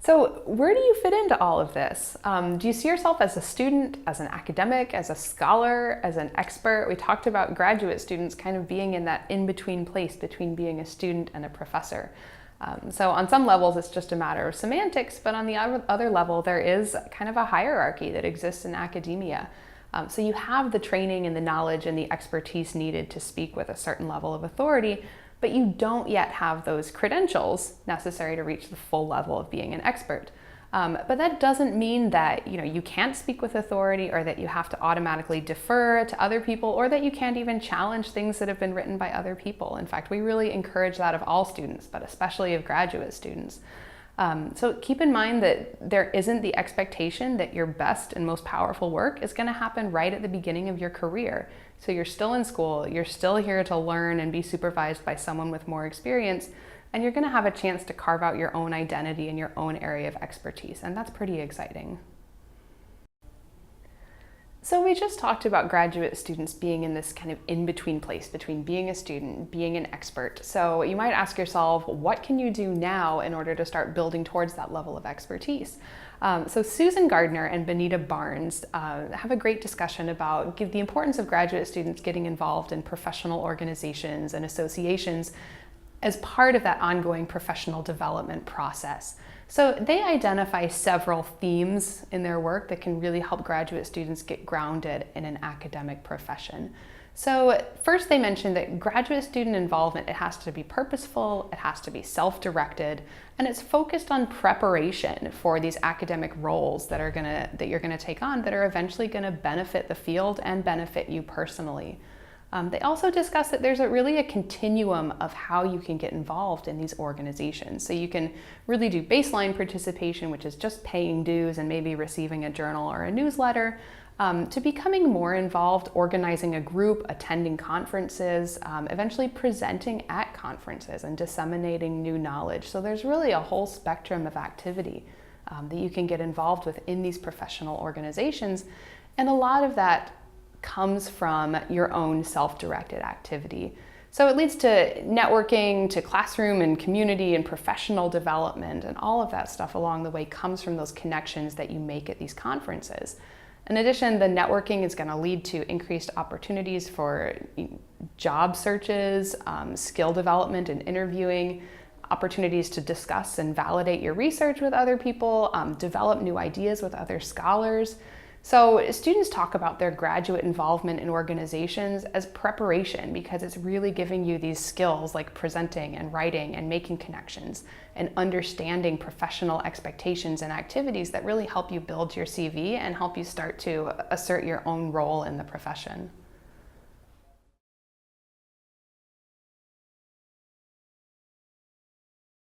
So where do you fit into all of this? Do you see yourself as a student, as an academic, as a scholar, as an expert? We talked about graduate students kind of being in that in-between place between being a student and a professor. So on some levels, it's just a matter of semantics, but on the other level, there is kind of a hierarchy that exists in academia. So you have the training and the knowledge and the expertise needed to speak with a certain level of authority, but you don't yet have those credentials necessary to reach the full level of being an expert. But that doesn't mean that you can't speak with authority, or that you have to automatically defer to other people, or that you can't even challenge things that have been written by other people. In fact, we really encourage that of all students, but especially of graduate students. So keep in mind that there isn't the expectation that your best and most powerful work is going to happen right at the beginning of your career. So you're still in school, you're still here to learn and be supervised by someone with more experience, and you're going to have a chance to carve out your own identity in your own area of expertise, and that's pretty exciting. So we just talked about graduate students being in this kind of in-between place between being a student, being an expert. So you might ask yourself, what can you do now in order to start building towards that level of expertise? So Susan Gardner and Benita Barnes have a great discussion about the importance of graduate students getting involved in professional organizations and associations as part of that ongoing professional development process. So they identify several themes in their work that can really help graduate students get grounded in an academic profession. So first, they mentioned that graduate student involvement, it has to be purposeful, it has to be self-directed, and it's focused on preparation for these academic roles that you're gonna take on, that are eventually gonna benefit the field and benefit you personally. They also discuss that there's really a continuum of how you can get involved in these organizations. So you can really do baseline participation, which is just paying dues and maybe receiving a journal or a newsletter, to becoming more involved, organizing a group, attending conferences, eventually presenting at conferences and disseminating new knowledge. So there's really a whole spectrum of activity that you can get involved with in these professional organizations. And a lot of that comes from your own self-directed activity. So it leads to networking, to classroom and community and professional development, and all of that stuff along the way comes from those connections that you make at these conferences. In addition, the networking is going to lead to increased opportunities for job searches, skill development and interviewing, opportunities to discuss and validate your research with other people, develop new ideas with other scholars. So students talk about their graduate involvement in organizations as preparation, because it's really giving you these skills like presenting and writing and making connections and understanding professional expectations and activities that really help you build your CV and help you start to assert your own role in the profession.